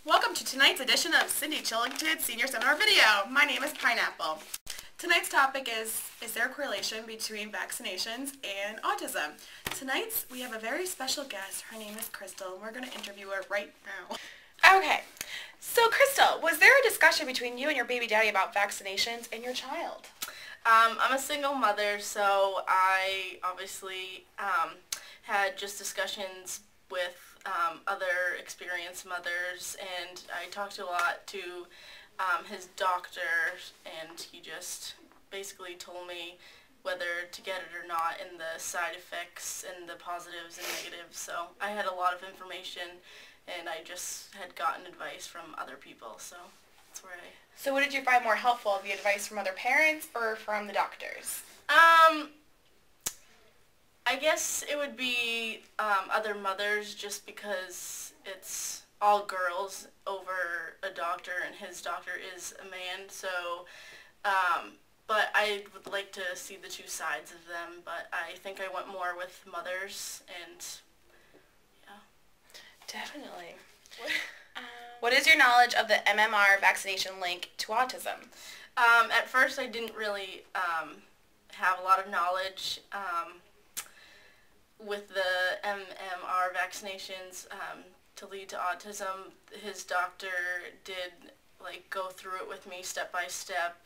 Welcome to tonight's edition of Cindy Chillington Senior Seminar Video. My name is Pineapple. Tonight's topic is there a correlation between vaccinations and autism? Tonight we have a very special guest. Her name is Crystal, and we're going to interview her right now. Okay, so Crystal, was there a discussion between you and your baby daddy about vaccinations and your child? I'm a single mother, so I obviously had just discussions with other experienced mothers, and I talked a lot to his doctor, and he just basically told me whether to get it or not, and the side effects and the positives and negatives. So I had a lot of information, and I just had gotten advice from other people, so that's where I... So what did you find more helpful, the advice from other parents or from the doctors? I guess it would be other mothers, just because it's all girls over a doctor, and his doctor is a man, so, but I would like to see the two sides of them, but I think I went more with mothers, and, yeah. Definitely. What is your knowledge of the MMR vaccination link to autism? At first I didn't really have a lot of knowledge with the MMR vaccinations to lead to autism. His doctor did go through it with me step by step,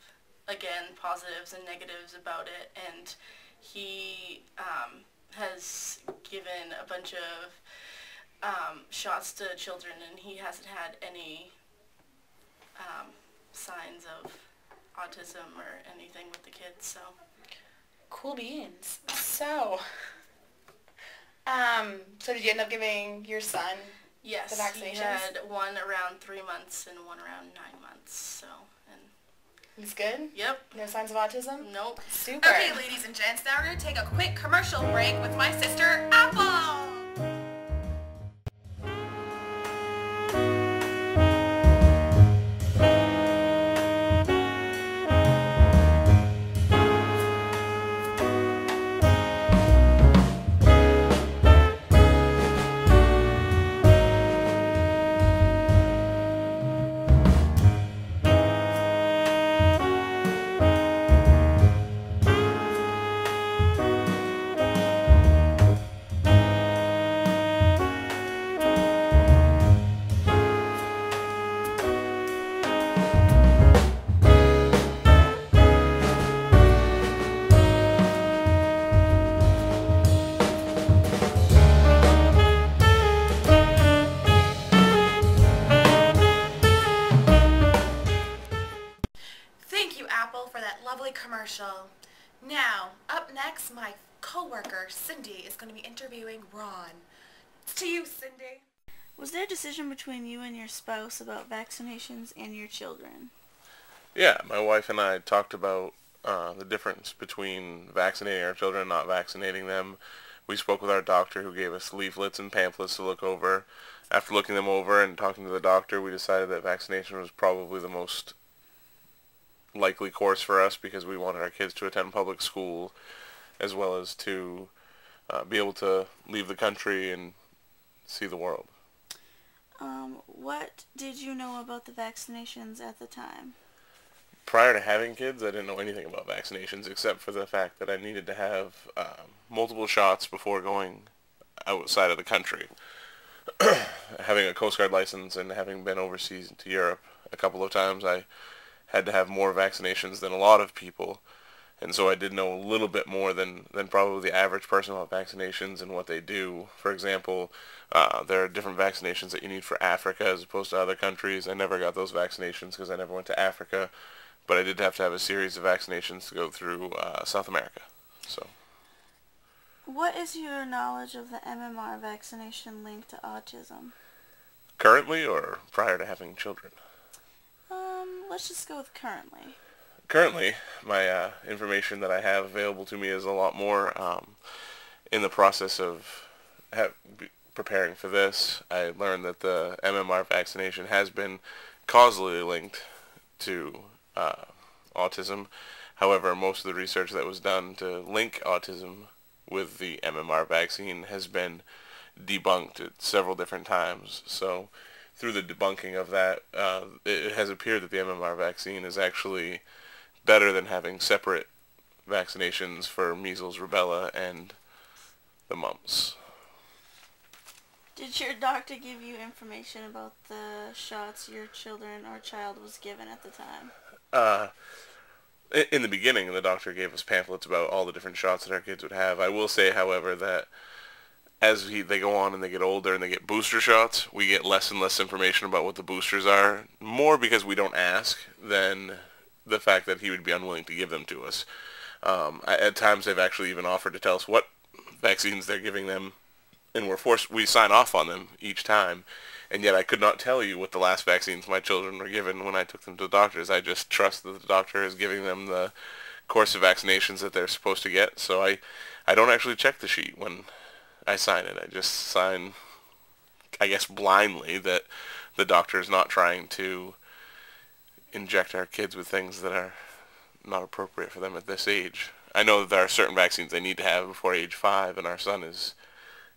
again, positives and negatives about it, and he has given a bunch of shots to children, and he hasn't had any signs of autism or anything with the kids, so. Cool beans. So did you end up giving your son the vaccinations? Yes, he had one around 3 months and one around 9 months, so, and... He's good? Yep. No signs of autism? Nope. Super. Okay, ladies and gents, now we're going to take a quick commercial break with my sister, Apple. For that lovely commercial. Now, up next, my co-worker, Cindy, is going to be interviewing Ron. It's to you, Cindy. Was there a decision between you and your spouse about vaccinations and your children? Yeah, my wife and I talked about the difference between vaccinating our children and not vaccinating them. We spoke with our doctor, who gave us leaflets and pamphlets to look over. After looking them over and talking to the doctor, we decided that vaccination was probably the most likely course for us, because we wanted our kids to attend public school as well as to be able to leave the country and see the world. What did you know about the vaccinations at the time? Prior to having kids, I didn't know anything about vaccinations except for the fact that I needed to have multiple shots before going outside of the country. Having a Coast Guard license and having been overseas to Europe a couple of times, I had to have more vaccinations than a lot of people, and so I did know a little bit more than probably the average person about vaccinations and what they do. For example, there are different vaccinations that you need for Africa as opposed to other countries. I never got those vaccinations because I never went to Africa, but I did have to have a series of vaccinations to go through South America. So, what is your knowledge of the MMR vaccination linked to autism? Currently, or prior to having children? Let's just go with currently. Currently, my information that I have available to me is a lot more. In the process of preparing for this, I learned that the MMR vaccination has been causally linked to autism. However, most of the research that was done to link autism with the MMR vaccine has been debunked at several different times. So through the debunking of that, it has appeared that the MMR vaccine is actually better than having separate vaccinations for measles, rubella, and the mumps. Did your doctor give you information about the shots your children or child was given at the time? In the beginning, the doctor gave us pamphlets about all the different shots that our kids would have. I will say, however, that as they go on and they get older and they get booster shots, we get less and less information about what the boosters are, more because we don't ask than the fact that he would be unwilling to give them to us. At times, they've actually even offered to tell us what vaccines they're giving them, and we sign off on them each time. And yet I could not tell you what the last vaccines my children were given when I took them to the doctors. I just trust that the doctor is giving them the course of vaccinations that they're supposed to get. So I don't actually check the sheet when I sign it. I just sign, I guess, blindly that the doctor is not trying to inject our kids with things that are not appropriate for them at this age. I know that there are certain vaccines they need to have before age 5, and our son is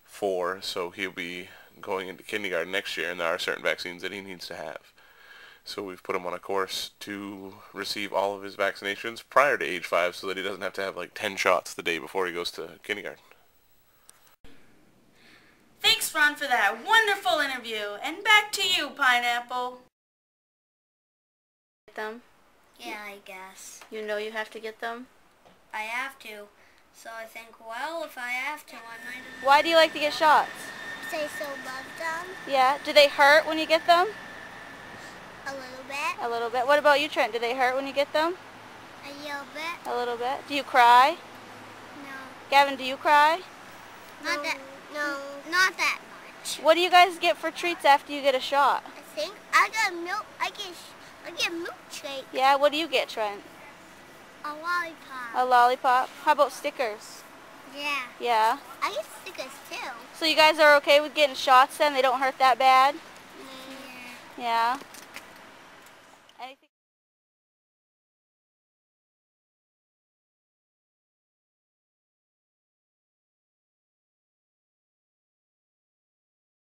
4, so he'll be going into kindergarten next year, and there are certain vaccines that he needs to have. So we've put him on a course to receive all of his vaccinations prior to age 5 so that he doesn't have to have like 10 shots the day before he goes to kindergarten. Thanks, Ron, for that wonderful interview. And back to you, Pineapple. Get them? Yeah, I guess. You know you have to get them? I have to. So I think, well, if I have to, I might as Why do you like to get shots? well. Say so love them Yeah. Do they hurt when you get them? a little bit. A little bit. What about you, Trent? Do they hurt when you get them? A little bit. A little bit. Do you cry? No. Gavin, do you cry? Not that. No, not that much. What do you guys get for treats after you get a shot? I think I got milk. I get milkshake. Yeah, what do you get, Trent? A lollipop. A lollipop. How about stickers? Yeah. Yeah. I get stickers too. So you guys are okay with getting shots then? They don't hurt that bad? Yeah. Yeah.